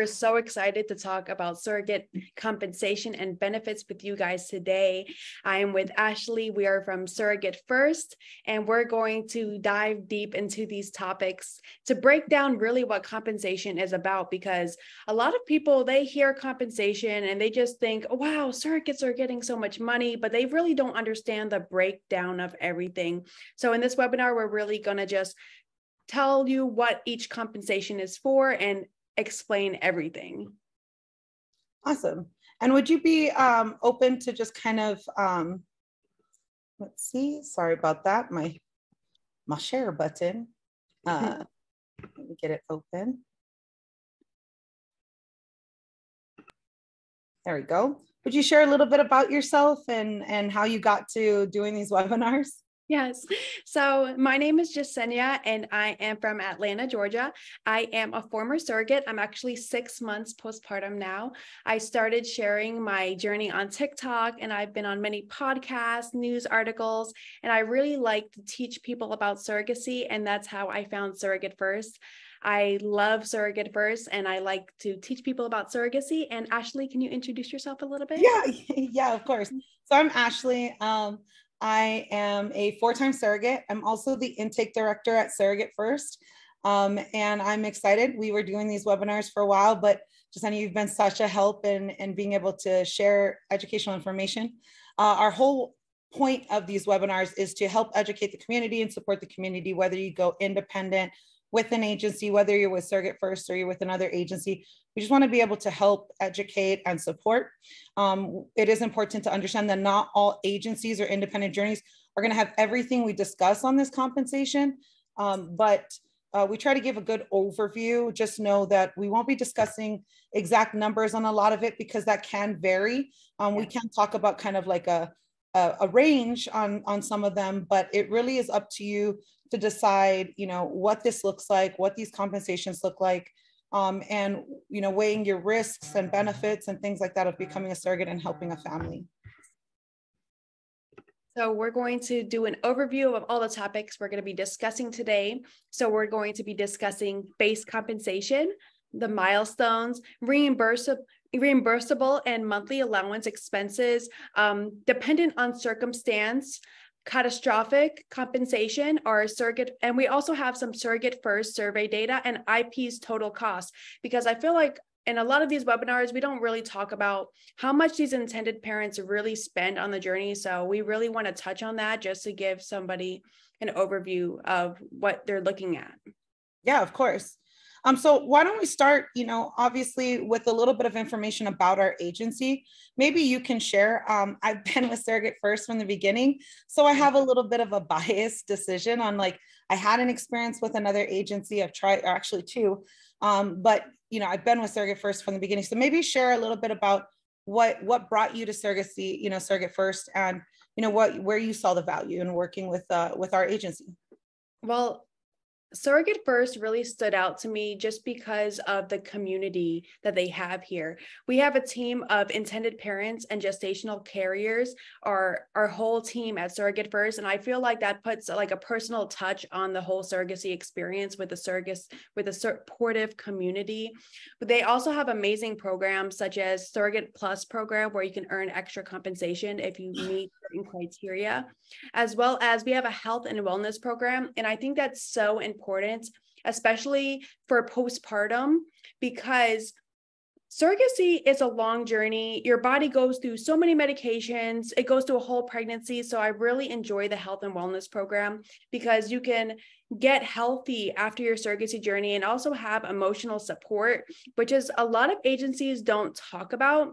we're so excited to talk about surrogate compensation and benefits with you guys today. I am with Ashley. We are from SurrogateFirst, and we're going to dive deep into these topics to break down really what compensation is about, because a lot of people, they hear compensation and they just think, oh, wow, surrogates are getting so much money, but they really don't understand the breakdown of everything. So in this webinar, we're really going to just tell you what each compensation is for and explain everything. Awesome. And would you be open to just kind of, let's see, sorry about that, my share button. Let me get it open. There we go. Would you share a little bit about yourself and how you got to doing these webinars? Yes. So my name is Jasenia and I am from Atlanta, Georgia. I am a former surrogate. I'm actually 6 months postpartum now. I started sharing my journey on TikTok, and I've been on many podcasts, news articles, and I really like to teach people about surrogacy, and that's how I found SurrogateFirst. I love SurrogateFirst, and I like to teach people about surrogacy. And Ashley, can you introduce yourself a little bit? Yeah, of course. So I'm Ashley. I am a 4-time surrogate. I'm also the intake director at SurrogateFirst. And I'm excited. We were doing these webinars for a while, but Jasenia, you've been such a help in being able to share educational information. Our whole point of these webinars is to help educate the community and support the community, whether you go independent with an agency, whether you're with SurrogateFirst or you're with another agency. We just want to be able to help educate and support. It is important to understand that not all agencies or independent journeys are going to have everything we discuss on this compensation, but we try to give a good overview. Just know that we won't be discussing exact numbers on a lot of it because that can vary. We can talk about kind of like a range on some of them, but it really is up to you to decide, what this looks like, what these compensations look like, and, weighing your risks and benefits and things like that of becoming a surrogate and helping a family. So we're going to do an overview of all the topics we're going to be discussing today. So we're going to be discussing base compensation, the milestones, reimbursable and monthly allowance expenses, dependent on circumstance, catastrophic compensation, or surrogate. And we also have some SurrogateFirst survey data and IP's total cost, because I feel like in a lot of these webinars, we don't really talk about how much these intended parents really spend on the journey. So we really want to touch on that just to give somebody an overview of what they're looking at. Yeah, of course. So why don't we start, obviously with a little bit of information about our agency. Maybe you can share. I've been with SurrogateFirst from the beginning, so I have a little bit of a biased decision on, like, I had an experience with another agency. I've tried, or actually 2, but I've been with SurrogateFirst from the beginning. So maybe share a little bit about what brought you to surrogacy, SurrogateFirst, and where you saw the value in working with our agency. Well, SurrogateFirst really stood out to me just because of the community that they have here. We have a team of intended parents and gestational carriers, our whole team at SurrogateFirst, and I feel like that puts like a personal touch on the whole surrogacy experience with a supportive community. But they also have amazing programs such as Surrogate Plus program, where you can earn extra compensation if you meet certain criteria, as well as we have a health and wellness program, and I think that's so important, especially for postpartum, because surrogacy is a long journey. Your body goes through so many medications. It goes through a whole pregnancy. So I really enjoy the health and wellness program because you can get healthy after your surrogacy journey and also have emotional support, which is a lot of agencies don't talk about.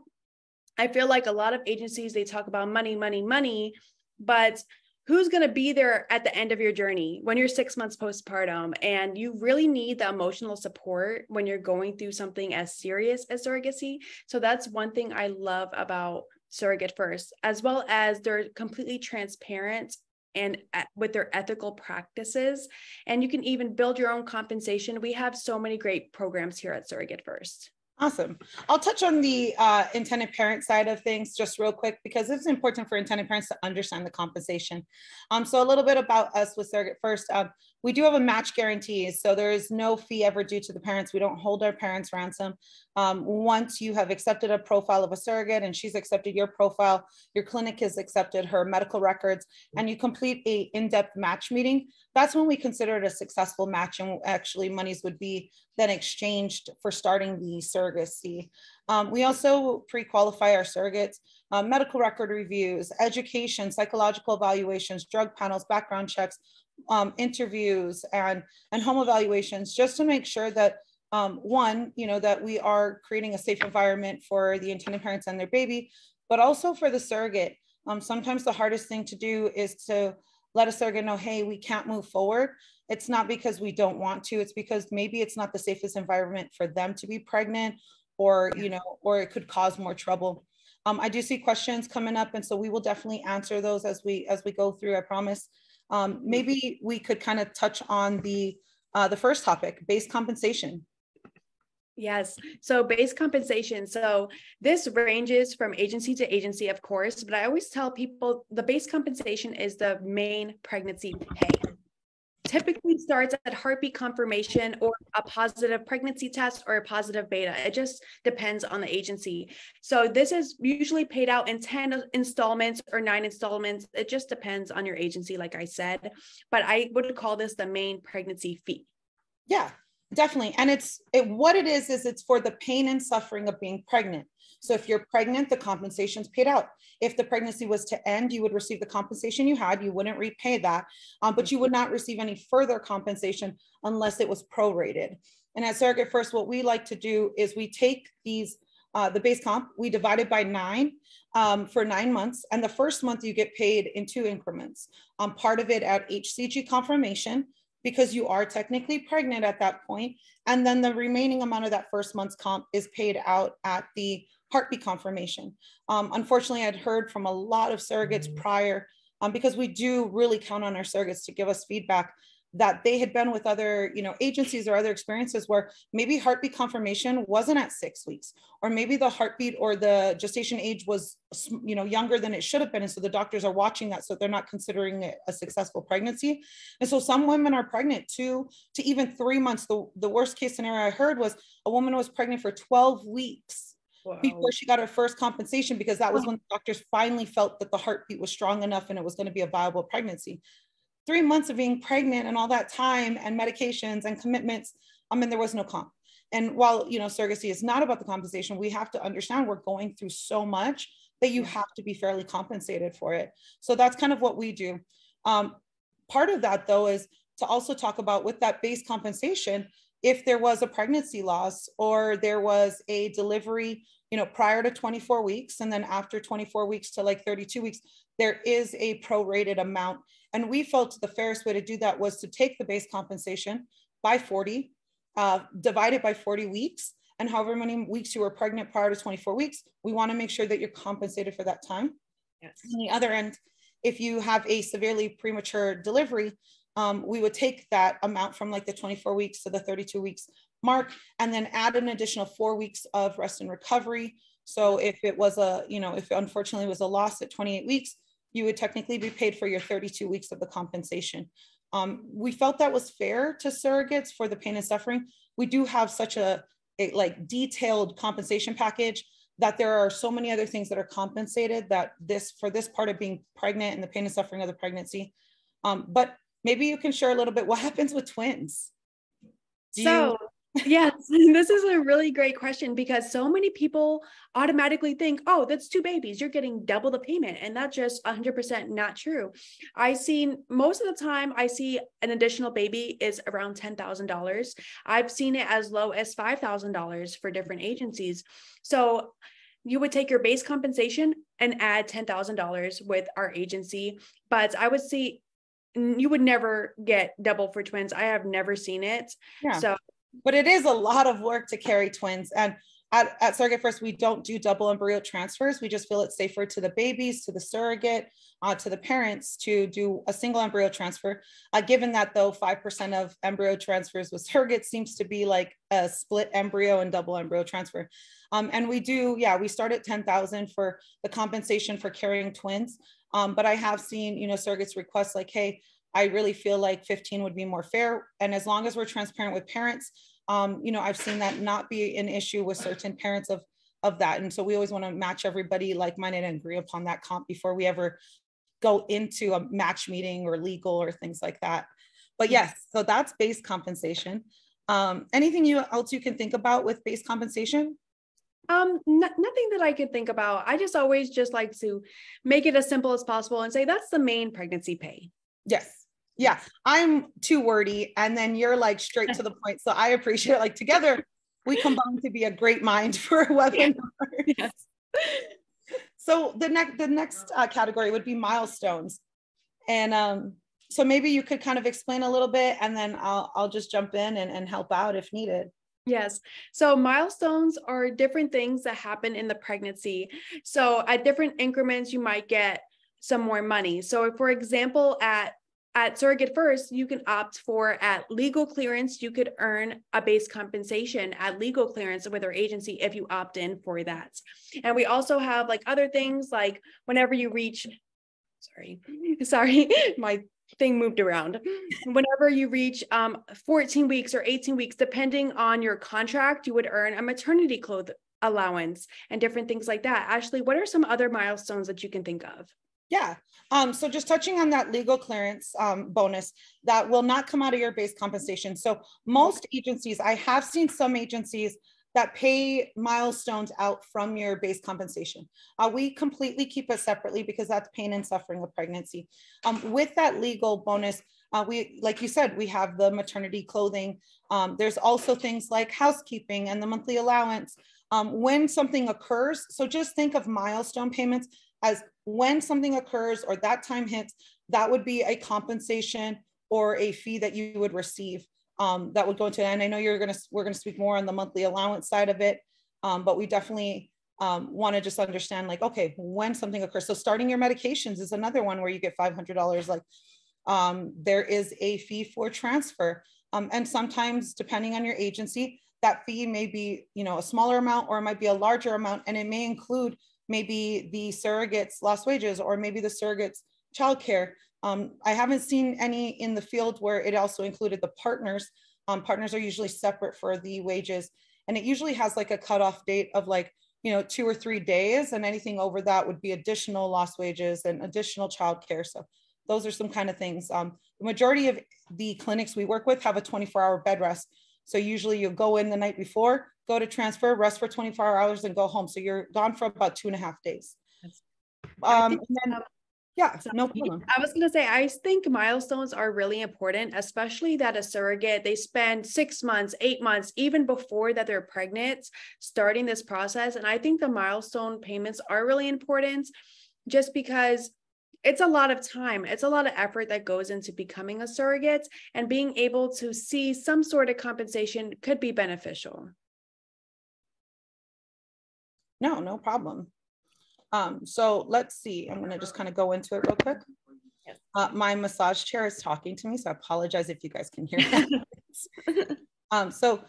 I feel like a lot of agencies, they talk about money, money, money, but who's going to be there at the end of your journey when you're 6 months postpartum? And you really need the emotional support when you're going through something as serious as surrogacy. So that's one thing I love about SurrogateFirst, as well as they're completely transparent and with their ethical practices. And you can even build your own compensation. We have so many great programs here at SurrogateFirst. Awesome. I'll touch on the intended parent side of things just real quick, because it's important for intended parents to understand the compensation. So a little bit about us with SurrogateFirst. We do have a match guarantee, so there is no fee ever due to the parents. We don't hold our parents ransom. Once you have accepted a profile of a surrogate and she's accepted your profile, your clinic has accepted her medical records, and you complete a in-depth match meeting, that's when we consider it a successful match, and actually monies would be then exchanged for starting the surrogacy. We also pre-qualify our surrogates, medical record reviews, education, psychological evaluations, drug panels, background checks, interviews, and home evaluations, just to make sure that one, that we are creating a safe environment for the intended parents and their baby, but also for the surrogate. Sometimes the hardest thing to do is to let a surrogate know, hey, we can't move forward. It's not because we don't want to, it's because maybe it's not the safest environment for them to be pregnant, or, or it could cause more trouble. I do see questions coming up, and so we will definitely answer those as we go through, I promise. Maybe we could kind of touch on the first topic, base compensation. Yes. So base compensation. So this ranges from agency to agency, of course, but I always tell people the base compensation is the main pregnancy pay. Typically starts at heartbeat confirmation or a positive pregnancy test or a positive beta. It just depends on the agency. So this is usually paid out in 10 installments or 9 installments. It just depends on your agency, like I said, but I would call this the main pregnancy fee. Yeah, definitely. And what it is it's for the pain and suffering of being pregnant. So if you're pregnant, the compensation's paid out. If the pregnancy was to end, you would receive the compensation you had. You wouldn't repay that, but you would not receive any further compensation unless it was prorated. And at SurrogateFirst, what we like to do is we take these, the base comp, we divide it by 9 for 9 months. And the first month you get paid in 2 increments. Part of it at HCG confirmation, because you are technically pregnant at that point. And then the remaining amount of that first month's comp is paid out at the heartbeat confirmation. Unfortunately, I'd heard from a lot of surrogates prior, because we do really count on our surrogates to give us feedback, that they had been with other, agencies or other experiences where maybe heartbeat confirmation wasn't at 6 weeks, or maybe the heartbeat or the gestation age was, younger than it should have been. And so the doctors are watching that, so they're not considering it a successful pregnancy. And so some women are pregnant 2 to even 3 months. The worst case scenario I heard was a woman was pregnant for 12 weeks. Wow. Before she got her first compensation, because that was when the doctors finally felt that the heartbeat was strong enough and it was going to be a viable pregnancy. 3 months of being pregnant and all that time and medications and commitments, there was no comp. And while, surrogacy is not about the compensation, we have to understand we're going through so much that you have to be fairly compensated for it. So that's kind of what we do. Part of that, though, is to also talk about with that base compensation, if there was a pregnancy loss or there was a delivery, prior to 24 weeks, and then after 24 weeks to like 32 weeks, there is a prorated amount. And we felt the fairest way to do that was to take the base compensation by 40, divide it by 40 weeks, and however many weeks you were pregnant prior to 24 weeks, we want to make sure that you're compensated for that time. Yes. On the other end, if you have a severely premature delivery, we would take that amount from like the 24 weeks to the 32 weeks mark, and then add an additional 4 weeks of rest and recovery. So if it was if it unfortunately was a loss at 28 weeks, you would technically be paid for your 32 weeks of the compensation. We felt that was fair to surrogates for the pain and suffering. We do have such a detailed compensation package that there are so many other things that are compensated that for this part of being pregnant and the pain and suffering of the pregnancy. But maybe you can share a little bit what happens with twins. Yes, this is a really great question, because so many people automatically think, oh, that's 2 babies, you're getting double the payment. And that's just 100% not true. Most of the time I see an additional baby is around $10,000. I've seen it as low as $5,000 for different agencies. So you would take your base compensation and add $10,000 with our agency. But I would say you would never get double for twins. I have never seen it. Yeah. But it is a lot of work to carry twins. And at SurrogateFirst, we don't do double embryo transfers. We just feel it's safer to the babies, to the surrogate, to the parents to do a single embryo transfer. Given that, though, 5% of embryo transfers with surrogates seems to be like a split embryo and double embryo transfer. And we start at $10,000 for the compensation for carrying twins. But I have seen, surrogates request like, hey, I really feel like 15 would be more fair. And as long as we're transparent with parents, I've seen that not be an issue with certain parents of that. And so we always want to match everybody like-minded and agree upon that comp before we ever go into a match meeting or legal or things like that. But yes, so that's base compensation. Anything else you can think about with base compensation? Nothing that I could think about. I just always just like to make it as simple as possible and say that's the main pregnancy pay. Yes. Yeah. I'm too wordy and then you're like straight to the point. So I appreciate it. Like together we combine to be a great mind for a webinar. Yes. So the next category would be milestones. And so maybe you could kind of explain a little bit and then I'll just jump in and help out if needed. Yes. So milestones are different things that happen in the pregnancy. So at different increments, you might get some more money. So for example, at SurrogateFirst, you can opt for at legal clearance, you could earn a base compensation at legal clearance with our agency if you opt in for that. And we also have like other things like whenever you reach, sorry, my thing moved around. Whenever you reach 14 weeks or 18 weeks, depending on your contract, you would earn a maternity clothes allowance and different things like that. Ashley, what are some other milestones that you can think of? Yeah. So just touching on that legal clearance bonus, that will not come out of your base compensation. So most agencies, I have seen some agencies that pay milestones out from your base compensation. We completely keep it separately because that's pain and suffering of pregnancy. With that legal bonus, we, like you said, we have the maternity clothing. There's also things like housekeeping and the monthly allowance. When something occurs, so just think of milestone payments as when something occurs or that time hits, that would be a compensation or a fee that you would receive. That would go into, and I know we're going to speak more on the monthly allowance side of it, but we definitely want to just understand like, okay, when something occurs. So starting your medications is another one where you get $500. Like there is a fee for transfer. And sometimes depending on your agency, that fee may be, a smaller amount or it might be a larger amount. And it may include maybe the surrogate's lost wages or maybe the surrogate's childcare. I haven't seen any in the field where it also included the partners. Partners are usually separate for the wages. And it usually has like a cutoff date of like, 2 or 3 days, and anything over that would be additional lost wages and additional childcare. So those are some kind of things. The majority of the clinics we work with have a 24-hour bed rest. So usually you'll go in the night before, go to transfer, rest for 24 hours and go home. So you're gone for about 2.5 days. Yeah, no problem. I was going to say, I think milestones are really important, especially that a surrogate, they spend 6 months, 8 months, even before that they're pregnant, starting this process. And I think the milestone payments are really important just because it's a lot of time. It's a lot of effort that goes into becoming a surrogate, and being able to see some sort of compensation could be beneficial. No problem. So let's see, I'm going to just kind of go into it real quick. Yes. My massage chair is talking to me, so I apologize if you guys can hear that. So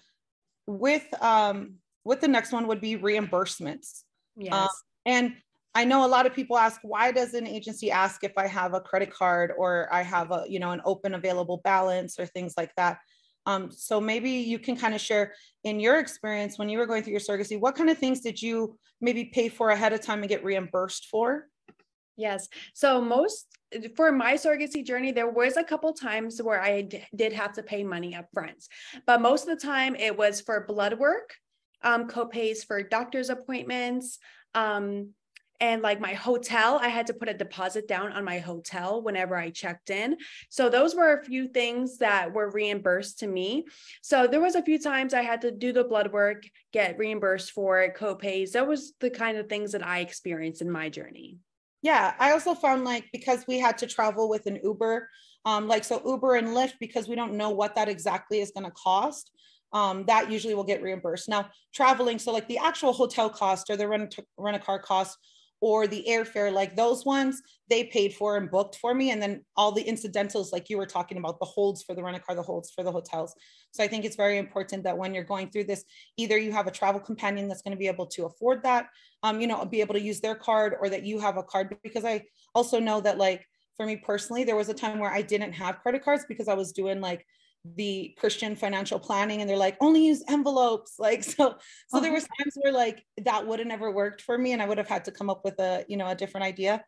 with the next one would be reimbursements. Yes. And I know a lot of people ask, why does an agency ask if I have a credit card or I have a, an open available balance or things like that? So maybe you can kind of share in your experience when you were going through your surrogacy, what kind of things did you maybe pay for ahead of time and get reimbursed for? Yes. So for my surrogacy journey, there was a couple times where I did have to pay money up front, but most of the time it was for blood work, co-pays for doctor's appointments, and like my hotel, I had to put a deposit down on my hotel whenever I checked in. So those were a few things that were reimbursed to me. So there was a few times I had to do the blood work, get reimbursed for it, co-pays. That was the kind of things that I experienced in my journey. Yeah, I also found like, because we had to travel with an Uber, so Uber and Lyft, because we don't know what that exactly is going to cost, that usually will get reimbursed. Now traveling, so like the actual hotel cost or the rent-a-car cost, or the airfare, like those ones, they paid for and booked for me. And then all the incidentals, like you were talking about, the holds for the rent-a-car, the holds for the hotels. So I think it's very important that when you're going through this, either you have a travel companion that's going to be able to afford that, be able to use their card, or that you have a card, because I also know that like for me personally, there was a time where I didn't have credit cards because I was doing like the Christian financial planning, and they're like, only use envelopes. Like, so there was times where like that would have never worked for me, and I would have had to come up with a, you know, a different idea.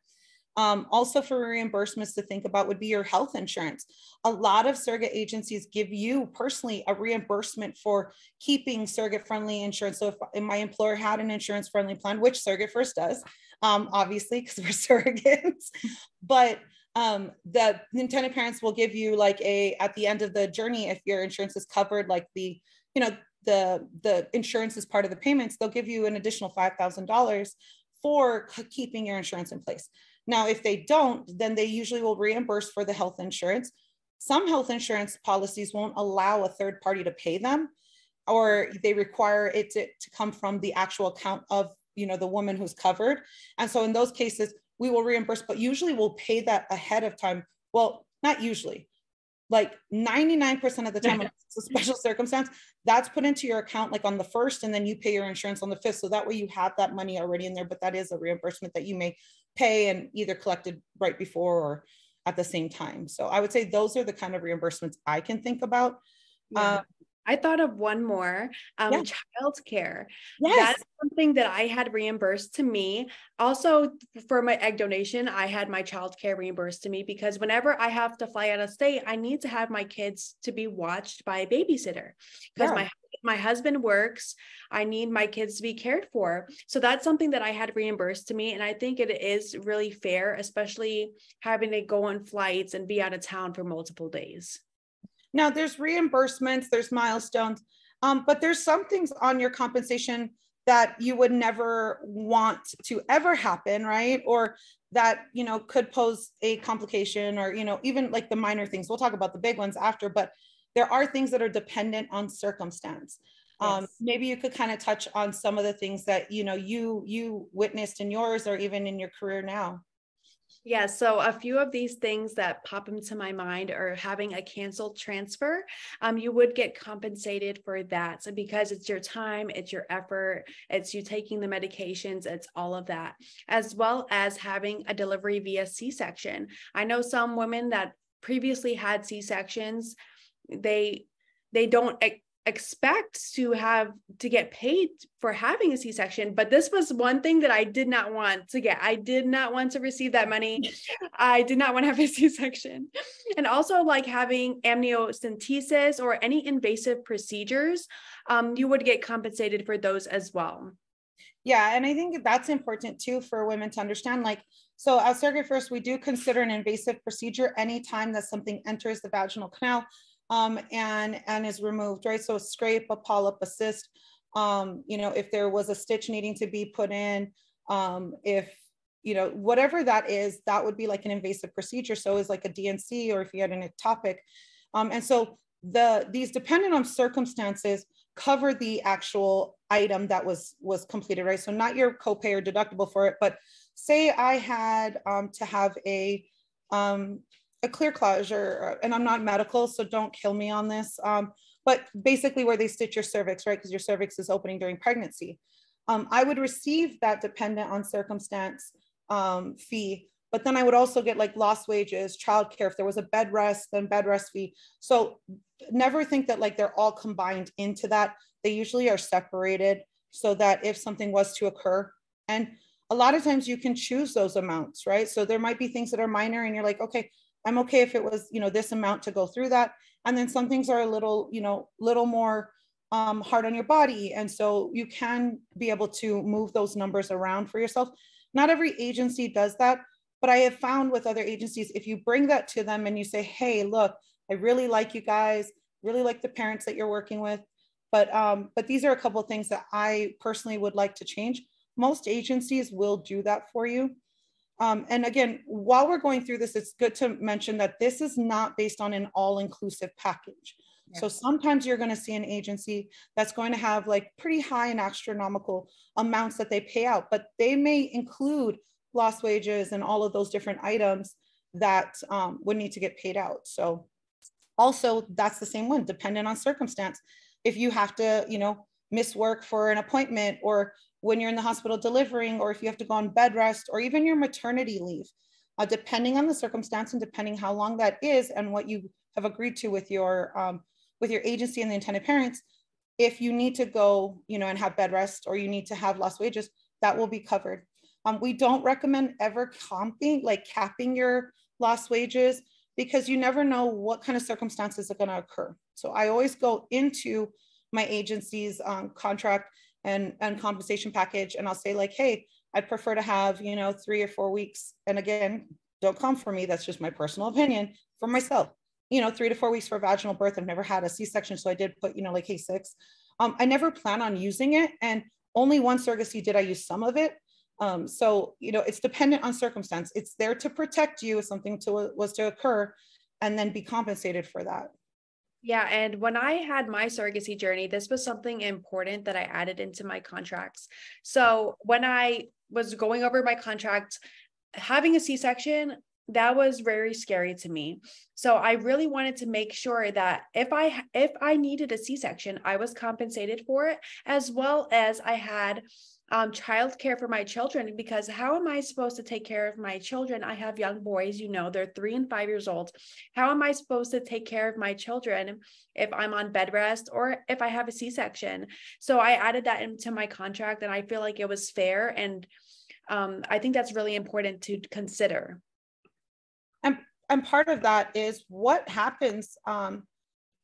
Also for reimbursements to think about would be your health insurance. A lot of surrogate agencies give you personally a reimbursement for keeping surrogate friendly insurance. So if my employer had an insurance friendly plan, which SurrogateFirst does, obviously, because we're surrogates, but the intended parents will give you like at the end of the journey, if your insurance is covered, like the, you know, the insurance is part of the payments, they'll give you an additional $5,000 for keeping your insurance in place. Now, if they don't, then they usually will reimburse for the health insurance. Some health insurance policies won't allow a third party to pay them, or they require it to come from the actual account of, you know, the woman who's covered. And so in those cases, we will reimburse, but usually we'll pay that ahead of time. Well, not usually, like 99% of the time, it's a special circumstance, that's put into your account like on the 1st, and then you pay your insurance on the 5th. So that way you have that money already in there, but that is a reimbursement that you may pay and either collected right before or at the same time. So I would say those are the kind of reimbursements I can think about. Yeah. I thought of one more, Yeah. childcare. Yes. That's something that I had reimbursed to me. Also for my egg donation, I had my childcare reimbursed to me, because whenever I have to fly out of state, I need to have my kids to be watched by a babysitter, because my husband works. I need my kids to be cared for. So that's something that I had reimbursed to me. And I think it is really fair, especially having to go on flights and be out of town for multiple days. Now there's reimbursements, there's milestones, but there's some things on your compensation that you would never want to ever happen, right? Or that, you know, could pose a complication, or, you know, even like the minor things. We'll talk about the big ones after, but there are things that are dependent on circumstance. Yes. Maybe you could kind of touch on some of the things that, you know, you witnessed in yours or even in your career now. Yeah, so a few of these things that pop into my mind are having a canceled transfer. You would get compensated for that. So because it's your time, it's your effort, it's you taking the medications, it's all of that, as well as having a delivery via C-section. I know some women that previously had C-sections, they don't expect to get paid for having a C-section, but this was one thing that I did not want to get. I did not want to receive that money. I did not want to have a C-section. And also like having amniocentesis or any invasive procedures, you would get compensated for those as well. Yeah, and I think that's important too for women to understand. Like, so at SurrogateFirst, we do consider an invasive procedure anytime that something enters the vaginal canal and is removed, right? So a scrape, a polyp, a cyst, you know, if there was a stitch needing to be put in, if, you know, whatever that is, that would be like an invasive procedure. So it's like a DNC, or if you had an ectopic. And so these dependent on circumstances cover the actual item that was completed, right? So not your copay or deductible for it, but say I had to have a clear closure, and I'm not medical, so don't kill me on this, but basically where they stitch your cervix, right? Because your cervix is opening during pregnancy. I would receive that dependent on circumstance fee, but then I would also get like lost wages, childcare. If there was a bed rest, then bed rest fee. So never think that like they're all combined into that. They usually are separated so that if something was to occur, and a lot of times you can choose those amounts, right? So there might be things that are minor and you're like, okay, I'm okay if it was, you know, this amount to go through that. And then some things are a little, you know, little more hard on your body. And so you can be able to move those numbers around for yourself. Not every agency does that, but I have found with other agencies, if you bring that to them and you say, hey, look, I really like you guys, really like the parents that you're working with, but these are a couple of things that I personally would like to change. Most agencies will do that for you. And again, while we're going through this, it's good to mention that this is not based on an all-inclusive package. Yes. So sometimes you're going to see an agency that's going to have like pretty high and astronomical amounts that they pay out, but they may include lost wages and all of those different items that would need to get paid out. So also that's the same one, dependent on circumstance. If you have to, you know, miss work for an appointment, or when you're in the hospital delivering, or if you have to go on bed rest, or even your maternity leave. depending on the circumstance and depending how long that is and what you have agreed to with your agency and the intended parents, if you need to go, and have bed rest, or you need to have lost wages, that will be covered. We don't recommend ever capping your lost wages, because you never know what kind of circumstances are going to occur. So I always go into my agency's contract and compensation package, and I'll say like, hey, I'd prefer to have, 3 or 4 weeks. And again, don't come for me. That's just my personal opinion for myself. 3 to 4 weeks for vaginal birth. I've never had a C-section. So I did put, like, hey, 6. I never plan on using it. And only one surrogacy did I use some of it. So, it's dependent on circumstance. It's there to protect you if something was to occur, and then be compensated for that. Yeah. And when I had my surrogacy journey, this was something important that I added into my contracts. So when I was going over my contract, having a C-section, that was very scary to me. So I really wanted to make sure that if I needed a C-section, I was compensated for it, as well as I had childcare for my children, because how am I supposed to take care of my children? I have young boys, they're 3 and 5 years old. How am I supposed to take care of my children if I'm on bed rest or if I have a C-section? So I added that into my contract, and I feel like it was fair. And I think that's really important to consider. And part of that is what happens,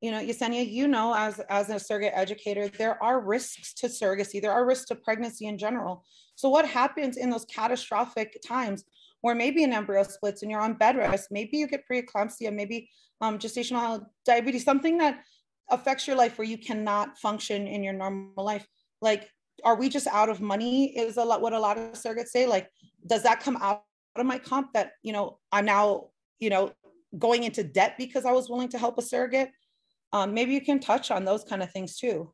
Yesenia, as a surrogate educator, there are risks to surrogacy. There are risks to pregnancy in general. So what happens in those catastrophic times where maybe an embryo splits and you're on bed rest, maybe you get preeclampsia, maybe gestational diabetes, something that affects your life where you cannot function in your normal life. Like, are we just out of money is what a lot of surrogates say. Like, does that come out of my comp that, I'm now, going into debt because I was willing to help a surrogate? Maybe you can touch on those kind of things too,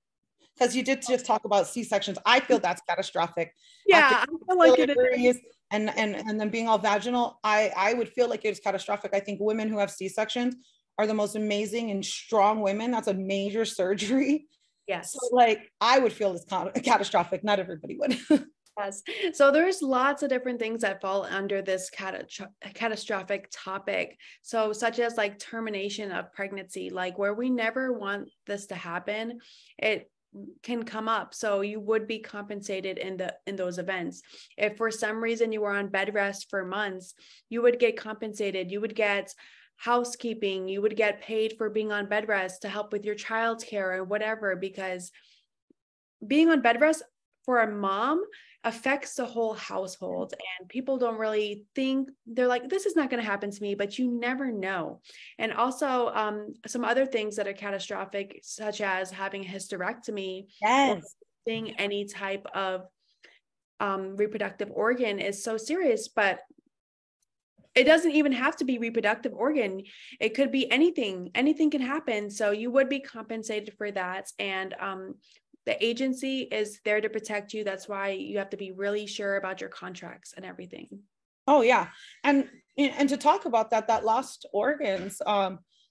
because you did just talk about C-sections. I feel that's catastrophic. Yeah, I feel like it is. And then being all vaginal, I would feel like it's catastrophic. I think women who have C-sections are the most amazing and strong women. That's a major surgery. Yes. So like, I would feel it's catastrophic. Not everybody would. Yes. So there's lots of different things that fall under this catastrophic topic. So such as like termination of pregnancy, like where we never want this to happen, it can come up. So you would be compensated in those events. If for some reason you were on bed rest for months, you would get compensated. You would get housekeeping. You would get paid for being on bed rest to help with your childcare or whatever, because being on bed rest for a mom affects the whole household, and people don't really think, they're like, this is not going to happen to me, but you never know. And also some other things that are catastrophic, such as having a hysterectomy, yes, or any type of reproductive organ is so serious. But it doesn't even have to be reproductive organ. It could be anything can happen. So you would be compensated for that. And the agency is there to protect you. That's why you have to be really sure about your contracts and everything. Oh yeah. And to talk about that lost organs,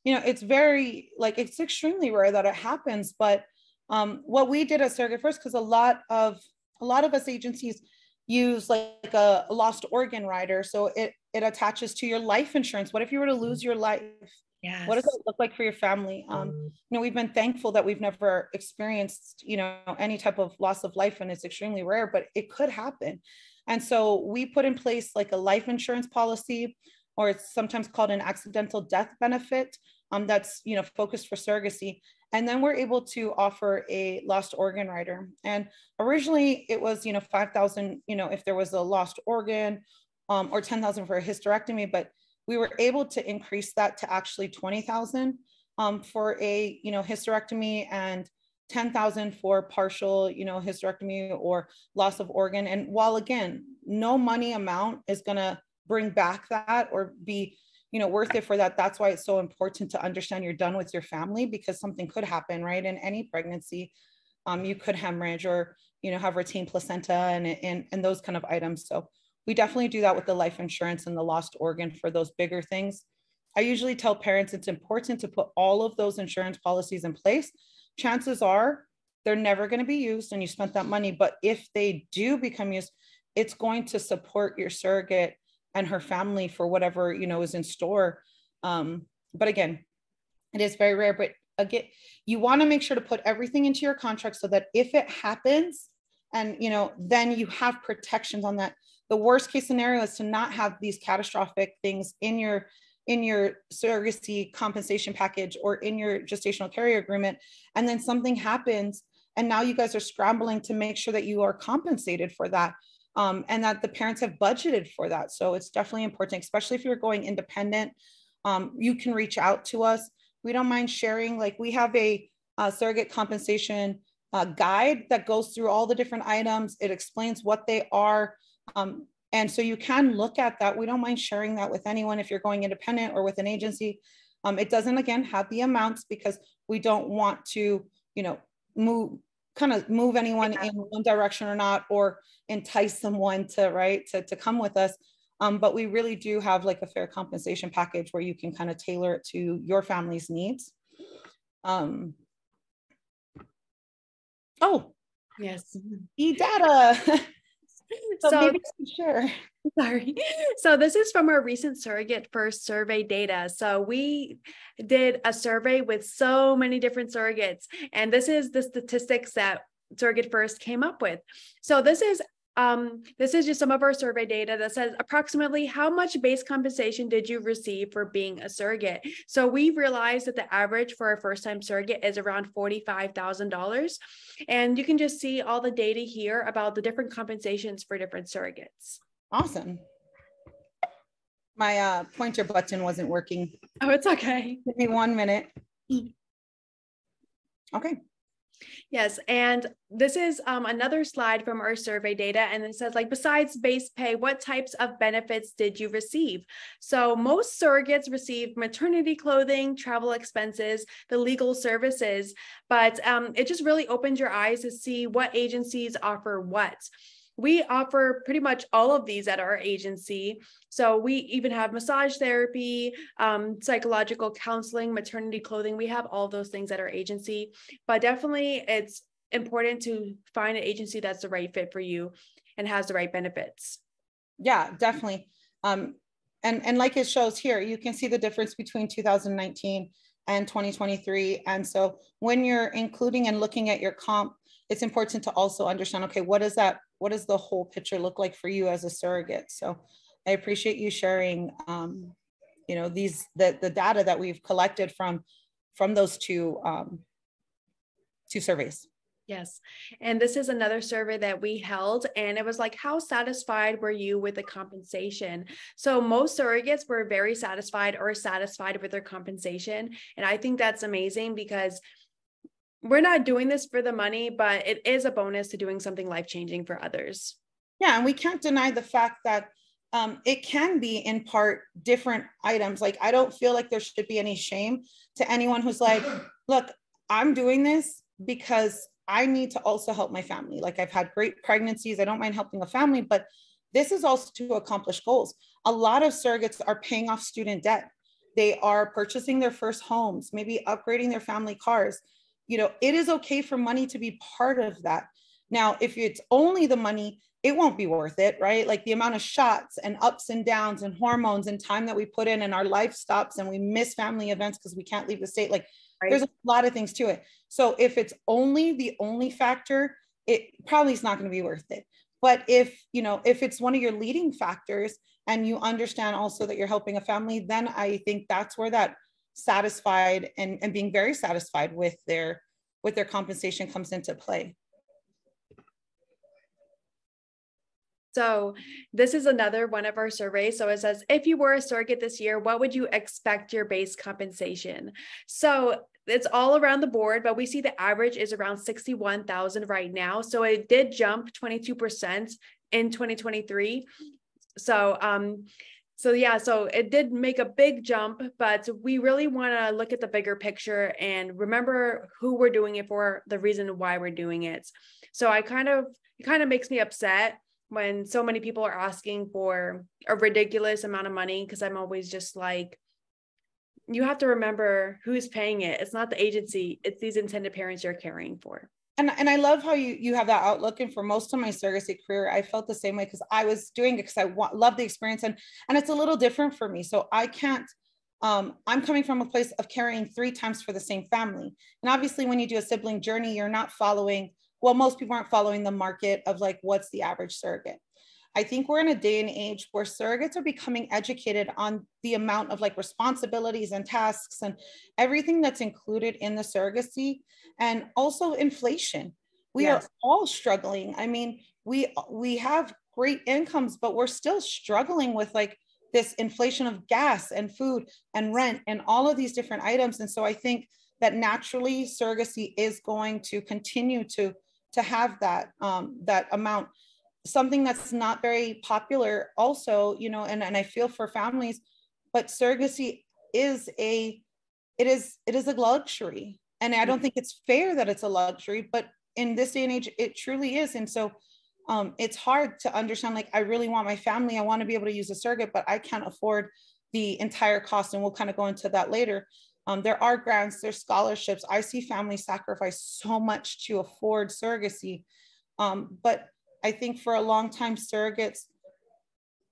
it's very, like, it's extremely rare that it happens. But what we did at SurrogateFirst, because a lot of us agencies use like a lost organ rider. So it attaches to your life insurance. What if you were to lose your life? Yes. What does it look like for your family? We've been thankful that we've never experienced, any type of loss of life, and it's extremely rare, but it could happen. And so we put in place like a life insurance policy, or it's sometimes called an accidental death benefit, that's, focused for surrogacy. And then we're able to offer a lost organ rider. And originally it was, $5,000, if there was a lost organ, or $10,000 for a hysterectomy, but we were able to increase that to actually $20,000 for a hysterectomy, and $10,000 for partial hysterectomy or loss of organ. And while again, no money amount is going to bring back that or be worth it for that, that's why it's so important to understand you're done with your family, because something could happen, right? In any pregnancy, you could hemorrhage or have retained placenta and those kind of items. So we definitely do that with the life insurance and the lost organ for those bigger things. I usually tell parents it's important to put all of those insurance policies in place. Chances are they're never going to be used and you spent that money, but if they do become used, it's going to support your surrogate and her family for whatever, is in store. But again, it is very rare, but again, you want to make sure to put everything into your contract so that if it happens, and then you have protections on that. The worst case scenario is to not have these catastrophic things in your surrogacy compensation package or in your gestational carrier agreement, and then something happens and now you guys are scrambling to make sure that you are compensated for that, and that the parents have budgeted for that. So it's definitely important, especially if you're going independent. You can reach out to us. We don't mind sharing. Like, we have a surrogate compensation guide that goes through all the different items. It explains what they are. And so you can look at that. We don't mind sharing that with anyone if you're going independent or with an agency. It doesn't, again, have the amounts because we don't want to, move anyone in one direction or not, or entice someone to come with us. But we really do have like a fair compensation package where you can kind of tailor it to your family's needs. Oh, yes. E-data. So maybe sure. Sorry. So this is from our recent SurrogateFirst survey data. So we did a survey with so many different surrogates, and this is the statistics that SurrogateFirst came up with. So this is just some of our survey data that says approximately how much base compensation did you receive for being a surrogate. So we realized that the average for a first-time surrogate is around $45,000. And you can just see all the data here about the different compensations for different surrogates. Awesome. My pointer button wasn't working. Oh, it's okay. Give me 1 minute. Okay. Yes, and this is another slide from our survey data, and it says, like, besides base pay, what types of benefits did you receive? So most surrogates receive maternity clothing, travel expenses, the legal services, but it just really opened your eyes to see what agencies offer what. We offer pretty much all of these at our agency. So we even have massage therapy, psychological counseling, maternity clothing. We have all those things at our agency, but definitely it's important to find an agency that's the right fit for you and has the right benefits. Yeah, definitely. And like it shows here, you can see the difference between 2019 and 2023. And so when you're including and looking at your comp, it's important to also understand, okay, what does the whole picture look like for you as a surrogate? So I appreciate you sharing, the data that we've collected from those two surveys. Yes. And this is another survey that we held, and it was like, how satisfied were you with the compensation? So most surrogates were very satisfied or satisfied with their compensation. And I think that's amazing because we're not doing this for the money, but it is a bonus to doing something life-changing for others. Yeah, and we can't deny the fact that it can be in part different items. Like, I don't feel like there should be any shame to anyone who's like, look, I'm doing this because I need to also help my family. Like, I've had great pregnancies. I don't mind helping a family, but this is also to accomplish goals. A lot of surrogates are paying off student debt. They are purchasing their first homes, maybe upgrading their family cars. It is okay for money to be part of that. Now, if it's only the money, it won't be worth it, right? Like, the amount of shots and ups and downs and hormones and time that we put in, and our life stops and we miss family events because we can't leave the state. Like, right. There's a lot of things to it. So if it's only the only factor, it probably is not going to be worth it. But if it's one of your leading factors and you understand also that you're helping a family, then I think that's where that satisfied and being very satisfied with their compensation comes into play. So this is another one of our surveys. So it says, if you were a surrogate this year, what would you expect your base compensation? So it's all around the board, but we see the average is around $61,000 right now. So it did jump 22% in 2023. So it did make a big jump, but we really want to look at the bigger picture and remember who we're doing it for, the reason why we're doing it. So it kind of makes me upset when so many people are asking for a ridiculous amount of money, because I'm always just like, you have to remember who's paying it. It's not the agency, it's these intended parents you're caring for. And I love how you have that outlook. And for most of my surrogacy career, I felt the same way because I was doing it because love the experience, and it's a little different for me. So I can't. I'm coming from a place of carrying 3 times for the same family, and obviously, when you do a sibling journey, you're not following. Well, most people aren't following the market of like what's the average surrogate. I think we're in a day and age where surrogates are becoming educated on the amount of like responsibilities and tasks and everything that's included in the surrogacy, and also inflation. We are Yes. all struggling. I mean, we have great incomes, but we're still struggling with like this inflation of gas and food and rent and all of these different items. And so I think that naturally surrogacy is going to continue to have that that amount. Something that's not very popular also, you know, and I feel for families, but surrogacy is it is a luxury. And I don't think it's fair that it's a luxury, but in this day and age, it truly is. And so it's hard to understand, like, I really want my family, I want to be able to use a surrogate, but I can't afford the entire cost. And we'll kind of go into that later. There are grants, there's scholarships. I see families sacrifice so much to afford surrogacy. But I think for a long time, surrogates,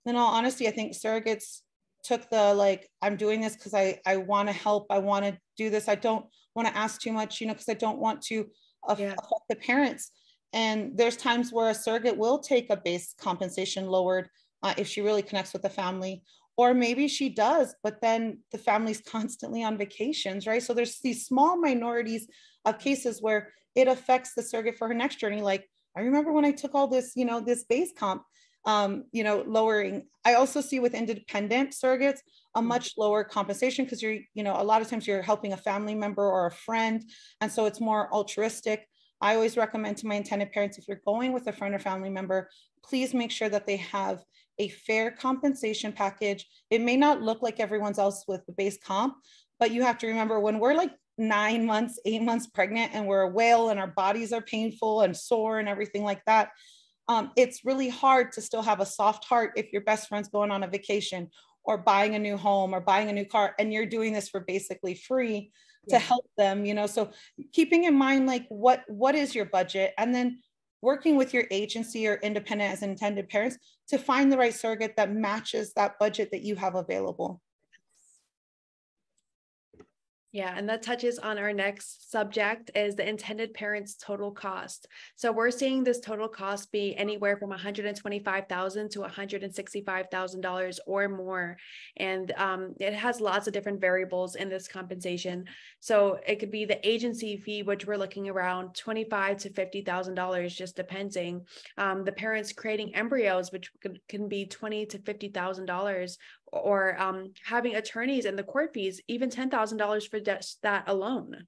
in all honesty, I think surrogates took the, like, I'm doing this because I want to help. I want to do this. I don't want to ask too much, you know, because I don't want to affect the parents. And there's times where a surrogate will take a base compensation lowered if she really connects with the family. Or maybe she does, but then the family's constantly on vacations, right? So there's these small minorities of cases where it affects the surrogate for her next journey. Like, I remember when I took all this, you know, this base comp, you know, lowering. I also see with independent surrogates a much lower compensation because you're, you know, a lot of times you're helping a family member or a friend. And so it's more altruistic. I always recommend to my intended parents, if you're going with a friend or family member, please make sure that they have a fair compensation package. It may not look like everyone's else with the base comp, but you have to remember when we're like 9 months, 8 months pregnant and we're a whale and our bodies are painful and sore and everything like that, it's really hard to still have a soft heart if your best friend's going on a vacation or buying a new home or buying a new car and you're doing this for basically free to help them, you know. So keeping in mind, like, what is your budget, and then working with your agency or independent as intended parents to find the right surrogate that matches that budget that you have available. Yeah, and that touches on our next subject, is the intended parents' total cost. So we're seeing this total cost be anywhere from $125,000 to $165,000 or more. And it has lots of different variables in this compensation. So it could be the agency fee, which we're looking around $25,000 to $50,000, just depending. The parents creating embryos, which can be $20,000 to $50,000, or having attorneys and the court fees, even $10,000 for just that alone.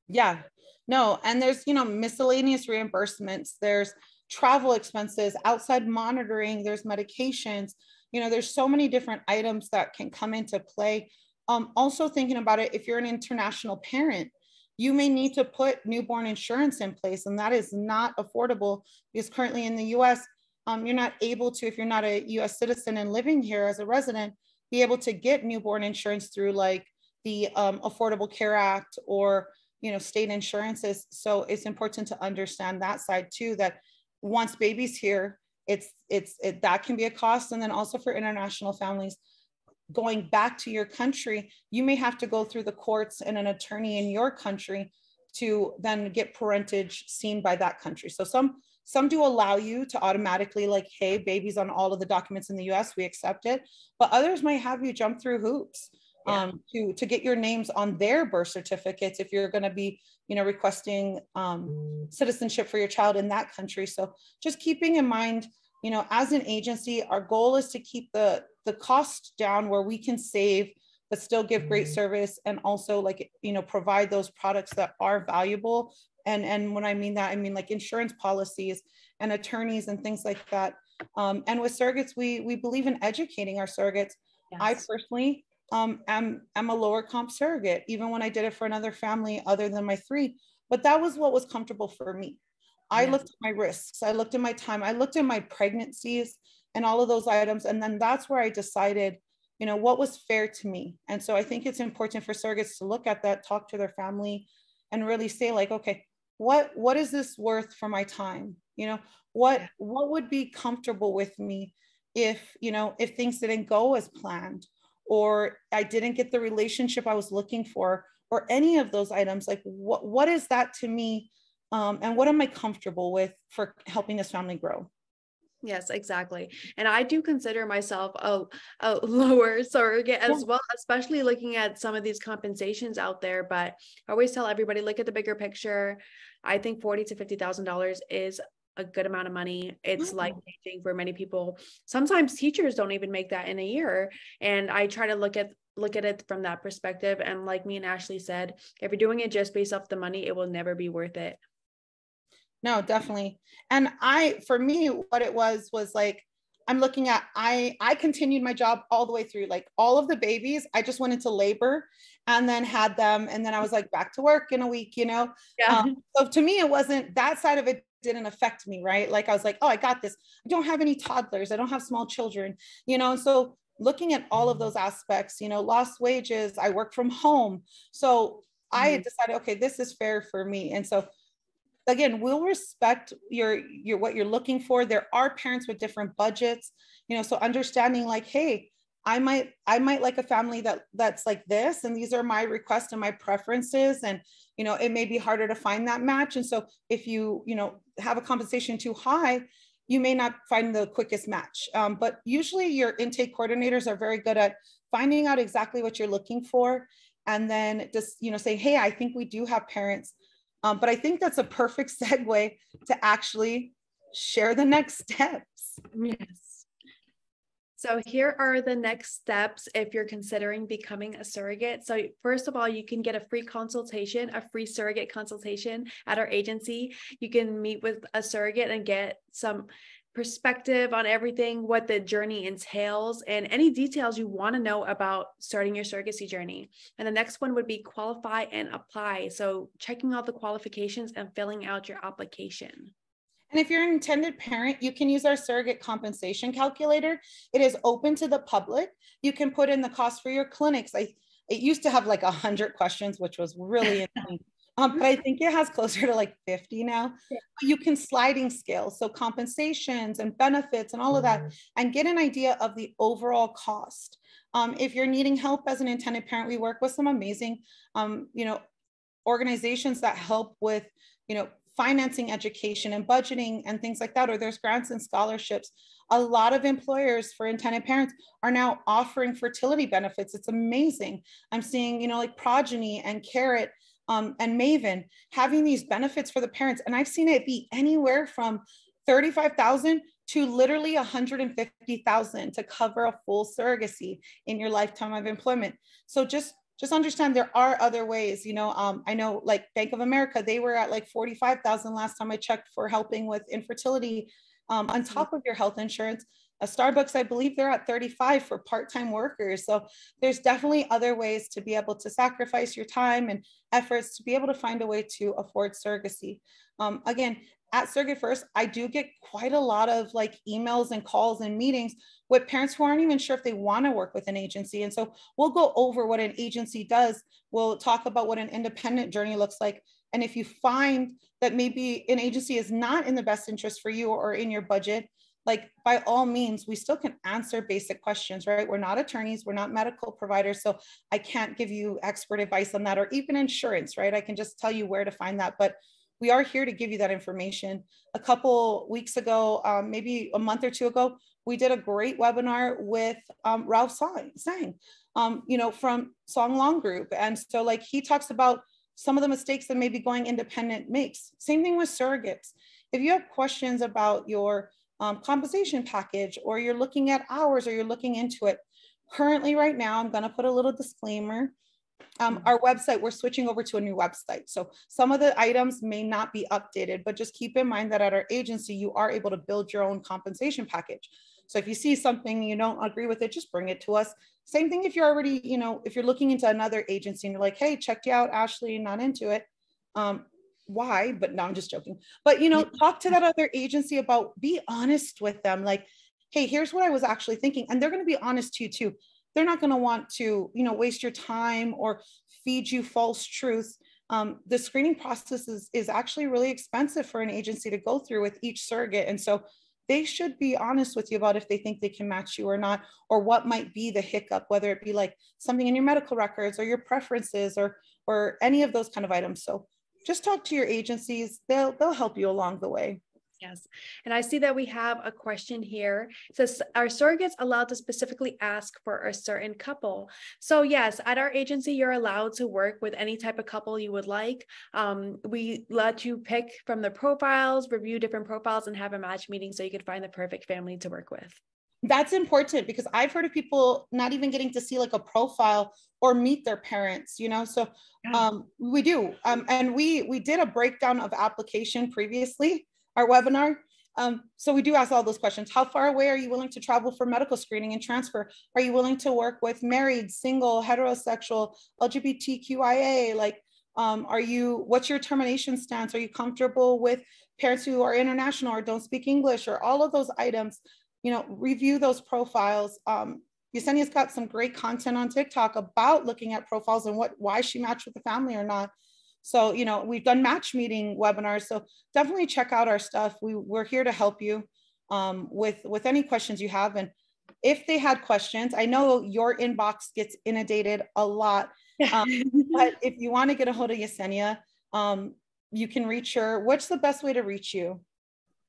Yeah, no, and there's, you know, miscellaneous reimbursements, there's travel expenses, outside monitoring, there's medications, you know, there's so many different items that can come into play. Also thinking about it, if you're an international parent, you may need to put newborn insurance in place, and that is not affordable because currently in the US, you're not able to, if you're not a US citizen and living here as a resident, be able to get newborn insurance through like the Affordable Care Act or, you know, state insurances. So it's important to understand that side too, that once baby's here, that can be a cost. And then also for international families, going back to your country, you may have to go through the courts and an attorney in your country to then get parentage seen by that country. So some do allow you to automatically, like, hey, baby's on all of the documents in the US, we accept it. But others might have you jump through hoops to get your names on their birth certificates if you're going to be, you know, requesting citizenship for your child in that country. So just keeping in mind, you know, as an agency, our goal is to keep the cost down where we can save, but still give great service, and also, like, you know, provide those products that are valuable. And when I mean that, I mean like insurance policies and attorneys and things like that. And with surrogates, we believe in educating our surrogates. Yes. I personally am a lower comp surrogate, even when I did it for another family other than my 3. But that was what was comfortable for me. I looked at my risks, I looked at my time, I looked at my pregnancies and all of those items. And then that's where I decided, you know, what was fair to me. And so I think it's important for surrogates to look at that, talk to their family, and really say, like, okay, what is this worth for my time? What would be comfortable with me if, if things didn't go as planned, or I didn't get the relationship I was looking for, or any of those items. Like what is that to me? And what am I comfortable with for helping this family grow? Yes, exactly. And I do consider myself a lower surrogate as well, especially looking at some of these compensations out there. But I always tell everybody, look at the bigger picture. I think $40,000 to $50,000 is a good amount of money. It's life-changing for many people. Sometimes teachers don't even make that in a year. And I try to look at it from that perspective. And like me and Ashley said, if you're doing it just based off the money, it will never be worth it. No, definitely. And for me, what it was like, I'm looking at, I continued my job all the way through, like all of the babies. I just went into labor and then had them. And then I was like back to work in a week, Yeah. So to me, it wasn't, that side of it didn't affect me, right? Like I was like, oh, I got this. I don't have any toddlers. I don't have small children, so looking at all of those aspects, lost wages, I work from home. So I decided, okay, this is fair for me. And so again, we'll respect your what you're looking for. There are parents with different budgets, so understanding like, hey, I might like a family that's like this, and these are my requests and my preferences, and it may be harder to find that match. And so if you have a compensation too high, you may not find the quickest match. But usually your intake coordinators are very good at finding out exactly what you're looking for, and then just say, hey, I think we do have parents. But I think that's a perfect segue to actually share the next steps. Yes. So here are the next steps if you're considering becoming a surrogate. So first of all, you can get a free consultation, a free surrogate consultation at our agency. You can meet with a surrogate and get some perspective on everything, what the journey entails, and any details you want to know about starting your surrogacy journey. And the next one would be qualify and apply. So checking out the qualifications and filling out your application. And if you're an intended parent, you can use our surrogate compensation calculator. It is open to the public. You can put in the cost for your clinics. It used to have like 100 questions, which was really insane. But I think it has closer to like 50 now. You can sliding scale, so compensations and benefits and all of that, and get an idea of the overall cost. If you're needing help as an intended parent, we work with some amazing, organizations that help with, financing education and budgeting and things like that, or there's grants and scholarships. A lot of employers for intended parents are now offering fertility benefits. It's amazing. I'm seeing, like Progeny and Carrot, and Maven having these benefits for the parents. And I've seen it be anywhere from 35,000 to literally 150,000 to cover a full surrogacy in your lifetime of employment. So just understand there are other ways. I know like Bank of America, they were at like 45,000 last time I checked for helping with infertility, on top of your health insurance. A Starbucks, I believe they're at 35 for part-time workers. So there's definitely other ways to be able to sacrifice your time and efforts to be able to find a way to afford surrogacy. Again, at SurrogateFirst, I do get quite a lot of like emails and calls and meetings with parents who aren't even sure if they want to work with an agency. And so we'll go over what an agency does. We'll talk about what an independent journey looks like. And if you find that maybe an agency is not in the best interest for you or in your budget, like by all means, we still can answer basic questions, right? We're not attorneys, we're not medical providers. So I can't give you expert advice on that, or even insurance, right? I can just tell you where to find that. But we are here to give you that information. A couple weeks ago, maybe a month or two ago, we did a great webinar with Ralph Sang, from Song Long Group. And so like he talks about some of the mistakes that maybe going independent makes. Same thing with surrogates. If you have questions about your compensation package, or you're looking at hours, or you're looking into it, currently right now, I'm gonna put a little disclaimer. Our website, we're switching over to a new website. So some of the items may not be updated, but just keep in mind that at our agency, you are able to build your own compensation package. So if you see something you don't agree with it, just bring it to us. Same thing if you're already, if you're looking into another agency and you're like, hey, checked you out, Ashley, not into it. Why? But no, I'm just joking. But, talk to that other agency about, be honest with them. Like, hey, here's what I was actually thinking. And they're going to be honest to you too. They're not going to want to, waste your time or feed you false truths. the screening process is actually really expensive for an agency to go through with each surrogate. And so they should be honest with you about if they think they can match you or not, or what might be the hiccup, whether it be like something in your medical records or your preferences or any of those kind of items. So just talk to your agencies. They'll help you along the way. Yes. And I see that we have a question here. It says, are surrogates allowed to specifically ask for a certain couple? So yes, at our agency, you're allowed to work with any type of couple you would like. We let you pick from the profiles, review different profiles, and have a match meeting so you can find the perfect family to work with. That's important because I've heard of people not even getting to see like a profile or meet their parents, you know? So we do. And we did a breakdown of application previously, our webinar. So we do ask all those questions. How far away are you willing to travel for medical screening and transfer? Are you willing to work with married, single, heterosexual, LGBTQIA? Like, what's your termination stance? Are you comfortable with parents who are international or don't speak English, or all of those items? You know, review those profiles. Yesenia's got some great content on TikTok about looking at profiles and why she matched with the family or not. So, you know, we've done match meeting webinars. So definitely check out our stuff. We're here to help you with any questions you have. And if they had questions, I know your inbox gets inundated a lot. But if you want to get a hold of Yesenia, you can reach her. What's the best way to reach you?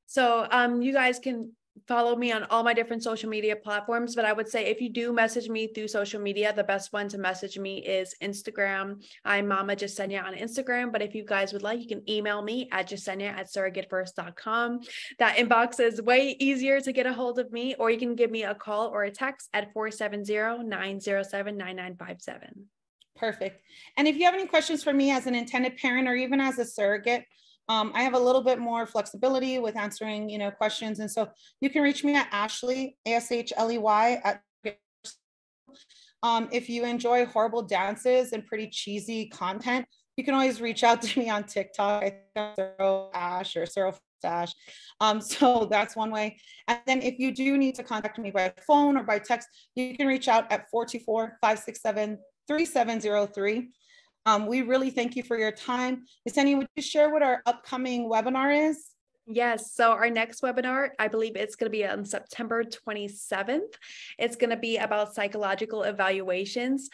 So you guys can follow me on all my different social media platforms, but I would say if you do message me through social media, the best one to message me is Instagram. I'm Mama Jasenia on Instagram, but if you guys would like, you can email me at jasenia@surrogatefirst.com. That inbox is way easier to get a hold of me, or you can give me a call or a text at 470-907-9957. Perfect. And if you have any questions for me as an intended parent or even as a surrogate, I have a little bit more flexibility with answering, you know, questions. And so you can reach me at Ashley, ASHLEY at if you enjoy horrible dances and pretty cheesy content, you can always reach out to me on TikTok. I think Ash or Surrogates. So that's one way. And then if you do need to contact me by phone or by text, you can reach out at 424-567-3703. We really thank you for your time. Yesenia, would you share what our upcoming webinar is? Yes. So our next webinar, I believe it's going to be on September 27th. It's going to be about psychological evaluations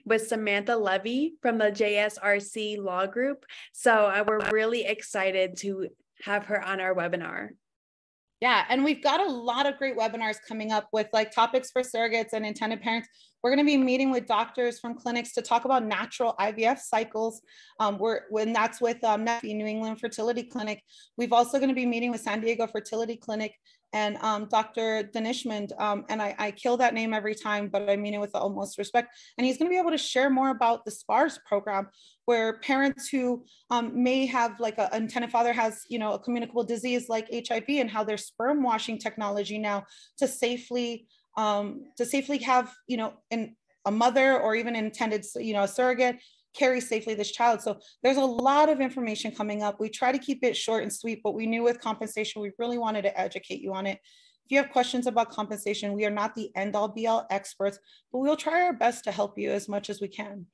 with Samantha Levy from the JSRC Law Group. So we're really excited to have her on our webinar. Yeah, and we've got a lot of great webinars coming up with like topics for surrogates and intended parents. We're going to be meeting with doctors from clinics to talk about natural IVF cycles. When that's with New England Fertility Clinic. We've also going to be meeting with San Diego Fertility Clinic and Dr. Danishmand, and I kill that name every time, but I mean it with the utmost respect. And he's going to be able to share more about the SPARS program, where parents who may have like an intended father has, you know, a communicable disease like HIV, and how their sperm washing technology now to safely have, you know, a mother or even an intended, you know, a surrogate carry safely this child. So there's a lot of information coming up. We try to keep it short and sweet, but we knew with compensation, we really wanted to educate you on it. If you have questions about compensation, we are not the end all be all experts, but we'll try our best to help you as much as we can.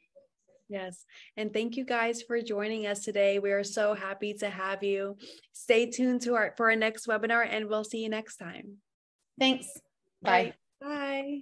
Yes. And thank you guys for joining us today. We are so happy to have you. Stay tuned for our next webinar, and we'll see you next time. Thanks. Bye. Bye.